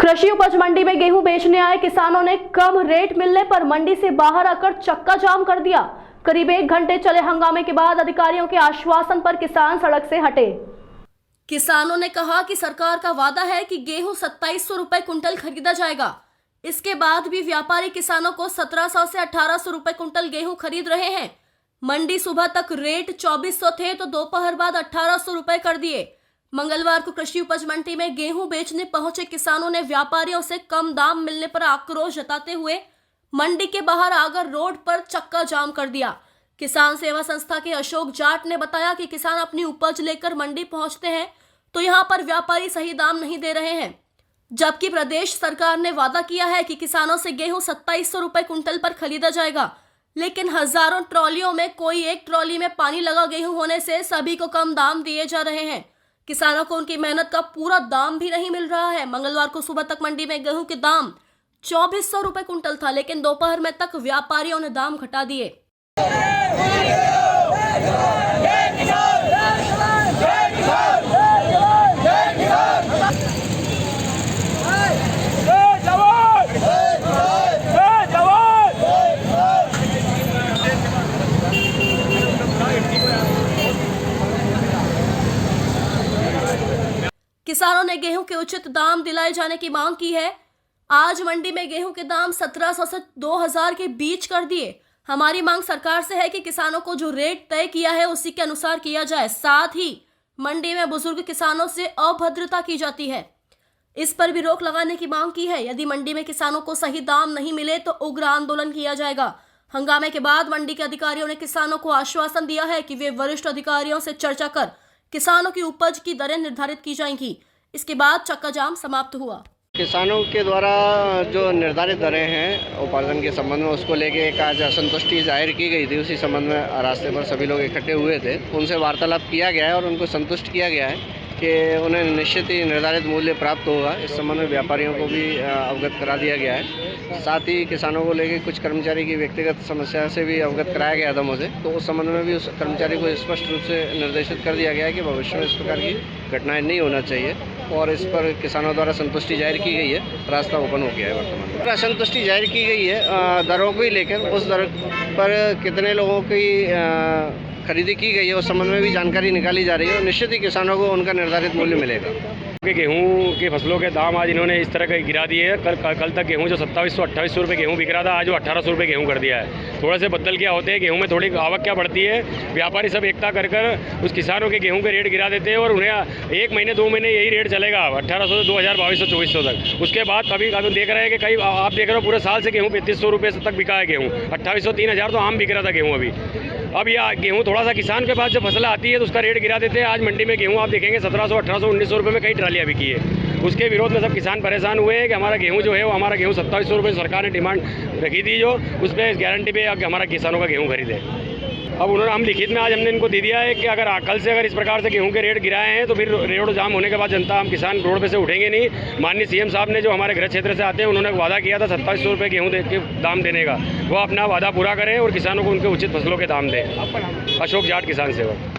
कृषि उपज मंडी में गेहूं बेचने आए किसानों ने कम रेट मिलने पर मंडी से बाहर आकर चक्का जाम कर दिया। करीब 1 घंटे चले हंगामे के बाद अधिकारियों के आश्वासन पर किसान सड़क से हटे। किसानों ने कहा कि सरकार का वादा है कि गेहूं 2700 रुपए कुंटल खरीदा जाएगा। इसके बाद भी व्यापारी किसानों को 1700 से 1800 रुपए कुंटल गेहूं खरीद रहे हैं। मंडी सुबह तक रेट 2400 थे तो दोपहर बाद 1800 रुपए कर दिए। मंगलवार को कृषि उपज मंडी में गेहूं बेचने पहुंचे किसानों ने व्यापारियों से कम दाम मिलने पर आक्रोश जताते हुए मंडी के बाहर आकर रोड पर चक्का जाम कर दिया। किसान सेवा संस्था के अशोक जाट ने बताया कि किसान अपनी उपज लेकर मंडी पहुंचते हैं तो यहां पर व्यापारी सही दाम नहीं दे रहे हैं, जबकि प्रदेश सरकार ने वादा किया है कि किसानों से गेहूं 2700 रुपए कुंटल पर खरीदा जाएगा, लेकिन हजारों ट्रॉलियों में कोई एक ट्रॉली में पानी लगा गेहूं होने से सभी को कम दाम दिए जा रहे हैं। किसानों को उनकी मेहनत का पूरा दाम भी नहीं मिल रहा है। मंगलवार को सुबह तक मंडी में गेहूं के दाम 2400 रुपए कुंटल था, लेकिन दोपहर में तक व्यापारियों ने दाम घटा दिए। किसानों ने गेहूं के उचित दाम दिलाए जाने की मांग की है। आज मंडी में गेहूं के दाम 1700 से 2000 के बीच कर दिए। हमारी मांग सरकार से है कि किसानों को जो रेट तय किया है उसी के अनुसार किया जाए। साथ ही मंडी में बुजुर्ग किसानों से अभद्रता की जाती है, इस पर भी रोक लगाने की मांग की है। यदि मंडी में किसानों को सही दाम नहीं मिले तो उग्र आंदोलन किया जाएगा। हंगामे के बाद मंडी के अधिकारियों ने किसानों को आश्वासन दिया है कि वे वरिष्ठ अधिकारियों से चर्चा कर किसानों की उपज की दरें निर्धारित की जाएंगी। इसके बाद चक्का जाम समाप्त हुआ। किसानों के द्वारा जो निर्धारित दरें हैं उपार्जन के संबंध में, उसको लेके एक आज असंतुष्टि जाहिर की गई थी। उसी संबंध में रास्ते पर सभी लोग इकट्ठे हुए थे, उनसे वार्तालाप किया गया है और उनको संतुष्ट किया गया है कि उन्हें निश्चित ही निर्धारित मूल्य प्राप्त होगा। इस संबंध में व्यापारियों को भी अवगत करा दिया गया है। साथ ही किसानों को लेकर कुछ कर्मचारी की व्यक्तिगत समस्या से भी अवगत कराया गया था मुझे, तो उस संबंध में भी उस कर्मचारी को स्पष्ट रूप से निर्देशित कर दिया गया है कि भविष्य में इस प्रकार की घटनाएं नहीं होना चाहिए और इस पर किसानों द्वारा संतुष्टि जाहिर की गई है। रास्ता ओपन हो गया है वर्तमान में। असंतुष्टि जाहिर की गई है दरों को ही लेकर, उस दर पर कितने लोगों की खरीदी की गई है उस संबंध में भी जानकारी निकाली जा रही है और निश्चित ही किसानों को उनका निर्धारित मूल्य मिलेगा। गेहूं की फसलों के दाम आज इन्होंने इस तरह का गिरा दिए हैं। कल तक गेहूं जो 2700-2800 रुपये गेहूं बिक रहा था, आज वो 1800 रुपये गेहूं कर दिया है। थोड़े से बदल क्या होते हैं, गेहूं में थोड़ी आवक क्या बढ़ती है, व्यापारी सब एकता कर उस किसानों के गेहूं के रेट गिरा देते हैं और उन्हें 1 महीने 2 महीने यही रेट चलेगा 1800 से 2000, 2200, 2400 तक। उसके बाद कभी देख रहे हैं कि कई आप देख रहे हो पूरे साल से गेहूँ 3500 रुपये तक बिका है। गेहूँ 2800, 3000 तो आम बिक रहा था गेहूँ अभी। अब यह गेहूँ थोड़ा सा किसान के पास जब फसल आती है तो उसका रेट गिरा देते हैं। आज मंडी में गेहूँ आप देखेंगे 1700, 1800, 1900 रुपये में कई ट्रालियाँ बिकी है। उसके विरोध में सब किसान परेशान हुए हैं कि हमारा गेहूं जो है वो हमारा गेहूं 2700 रुपये सरकार ने डिमांड रखी थी, जो उस पर गारंटी पे हमारा किसानों का गेहूं खरीदे। अब उन्होंने हम लिखित में आज हमने इनको दे दिया है कि अगर कल से अगर इस प्रकार से गेहूं के रेट गिराए हैं तो फिर रोड जाम होने के बाद जनता हम किसान रोड पे से उठेंगे नहीं। माननीय सीएम साहब ने जो हमारे गृह क्षेत्र से आते हैं उन्होंने वादा किया था 2700 रुपये गेहूँ के दाम देने का, वो अपना वादा पूरा करें और किसानों को उनके उचित फसलों के दाम दें। अशोक जाट, किसान सेवक।